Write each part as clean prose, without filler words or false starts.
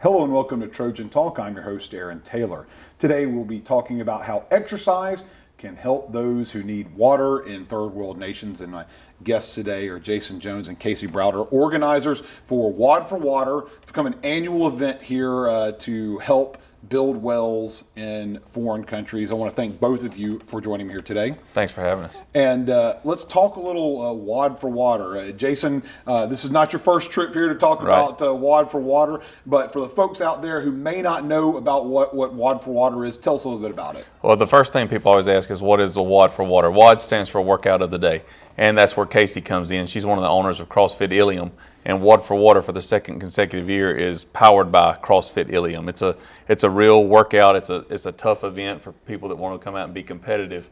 Hello and welcome to Trojan Talk. I'm your host, Aaron Taylor. Today we'll be talking about how exercise can help those who need water in third world nations. And my guests today are Jason Jones and Casey Browder, organizers for WOD for Water. It's become an annual event here to help build wells in foreign countries. I want to thank both of you for joining me here today. Thanks for having us. And let's talk a little WOD for Water. Jason, this is not your first trip here to talk about WOD for Water, but for the folks out there who may not know about what WOD for Water is, tell us a little bit about it. Well, the first thing people always ask is, what is the WOD for Water? WOD stands for Workout of the Day, and that's where Casey comes in. She's one of the owners of CrossFit Ilium, and WOD for Water for the second consecutive year is powered by CrossFit Ilium. It's a real workout. It's a tough event for people that want to come out and be competitive,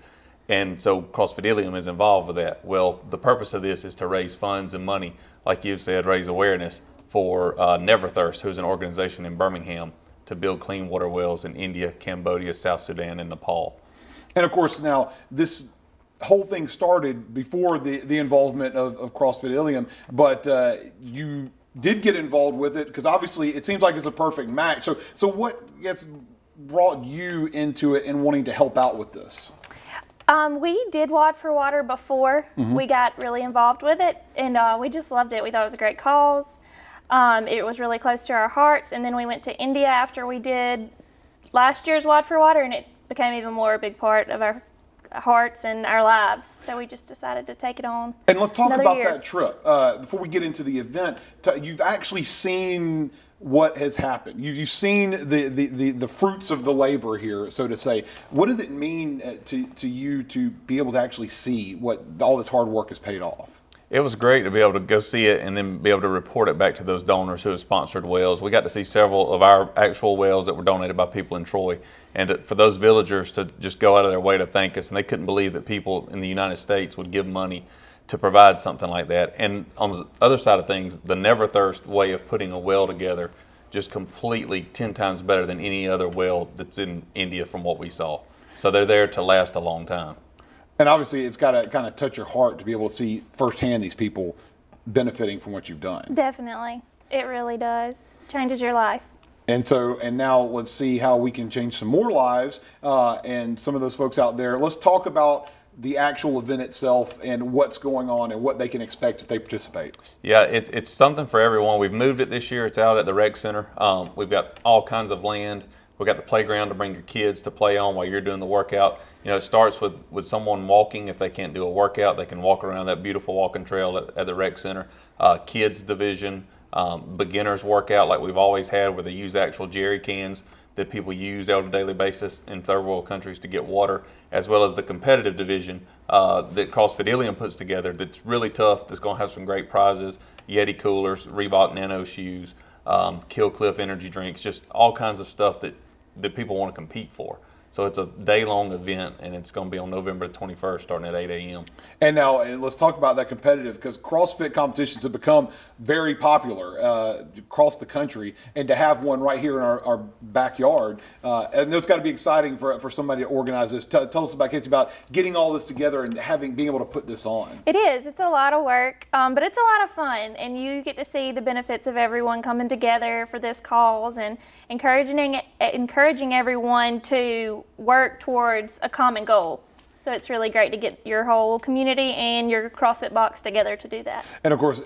and so CrossFit Ilium is involved with that. Well, the purpose of this is to raise funds and money, like you've said, raise awareness for Never Thirst, who's an organization in Birmingham to build clean water wells in India, Cambodia, South Sudan, and Nepal. And of course, now this whole thing started before the involvement of CrossFit Ilium, but you did get involved with it because obviously it seems like it's a perfect match. So what gets brought you into it and wanting to help out with this? We did WOD for Water before we got really involved with it, and we just loved it. We thought it was a great cause. It was really close to our hearts, and then we went to India after we did last year's WOD for Water, and it became even more a big part of our hearts and our lives. So we just decided to take it on. And let's talk about year. that trip. Before we get into the event, you've actually seen what has happened. You've seen the fruits of the labor here, so to say. What does it mean to you to be able to actually see what all this hard work has paid off? It was great to be able to go see it and then be able to report it back to those donors who have sponsored wells. We got to see several of our actual wells that were donated by people in Troy. And for those villagers to just go out of their way to thank us, and they couldn't believe that people in the United States would give money to provide something like that. And on the other side of things, the Never Thirst way of putting a well together, just completely 10 times better than any other well that's in India from what we saw. So they're there to last a long time. And obviously, it's got to kind of touch your heart to be able to see firsthand these people benefiting from what you've done. Definitely. It really does. Changes your life. And now let's see how we can change some more lives and some of those folks out there. Let's talk about the actual event itself and what's going on and what they can expect if they participate. Yeah, it's something for everyone. We've moved it this year. It's out at the rec center. We've got all kinds of land. We've got the playground to bring your kids to play on while you're doing the workout. You know, it starts with someone walking. If they can't do a workout, they can walk around that beautiful walking trail at the rec center. Kids division, beginners workout like we've always had, where they use actual jerry cans that people use on a daily basis in third world countries to get water, as well as the competitive division that CrossFit Ilium puts together that's really tough, that's going to have some great prizes, Yeti coolers, Reebok Nano shoes, Kill Cliff energy drinks, just all kinds of stuff that people want to compete for. So it's a day-long event, and it's going to be on November 21st, starting at 8 a.m. And now let's talk about that competitive, because CrossFit competitions have become very popular across the country, and to have one right here in our backyard, and it's got to be exciting for somebody to organize this. Tell us about, Casey, about getting all this together and being able to put this on. It is. It's a lot of work, but it's a lot of fun, and you get to see the benefits of everyone coming together for this cause and encouraging everyone to work towards a common goal. So it's really great to get your whole community and your CrossFit box together to do that. And of course,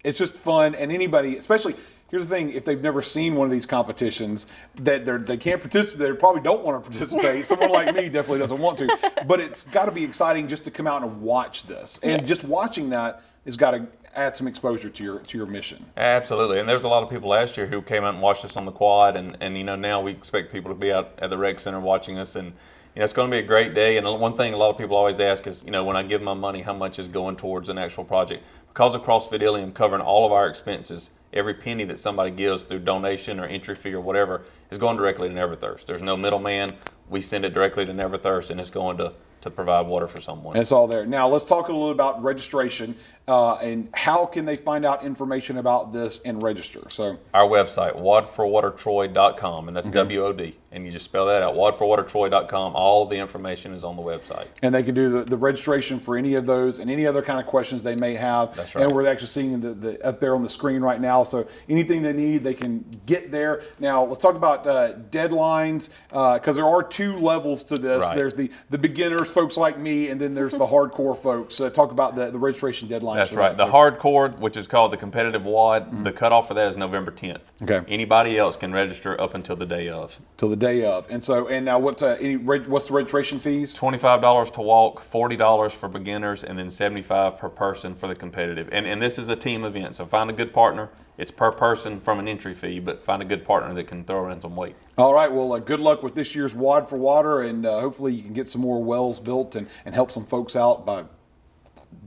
it's just fun, and anybody, especially, here's the thing, if they've never seen one of these competitions, that they can't participate, they probably don't want to participate. Someone like me definitely doesn't want to, but it's got to be exciting just to come out and watch this. And just watching that has got to add some exposure to your mission. Absolutely, and there's a lot of people last year who came out and watched us on the quad, and you know, now we expect people to be out at the rec center watching us, and you know, it's going to be a great day. And one thing a lot of people always ask is, you know, when I give my money, how much is going towards an actual project? Because of CrossFit Ilium covering all of our expenses, every penny that somebody gives through donation or entry fee or whatever is going directly to Never Thirst. There's no middleman. We send it directly to Never Thirst, and it's going to to provide water for someone. It's all there. Now let's talk a little about registration and how can they find out information about this and register. So our website, wodforwatertroy.com, and that's WOD, and you just spell that out, wodforwatertroy.com. All the information is on the website. And they can do the registration for any of those and any other kind of questions they may have. That's right. And we're actually seeing the up there on the screen right now. So anything they need, they can get there. Now let's talk about deadlines because there are two levels to this. Right. There's the beginners, folks like me, and then there's the hardcore folks. Talk about the registration deadlines. That's right. The hardcore, which is called the competitive WOD, the cutoff for that is November 10th. Okay. Anybody else can register up until the day of. Till the day of. And now what's the registration fees? $25 to walk, $40 for beginners, and then $75 per person for the competitive. And this is a team event, so find a good partner. It's per person from an entry fee, but find a good partner that can throw in some weight. All right. Well, good luck with this year's WOD for Water, and hopefully you can get some more wells built and help some folks out by a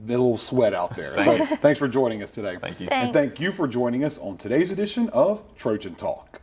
little sweat out there. So thanks for joining us today. Thank you. Thanks. And thank you for joining us on today's edition of Trojan Talk.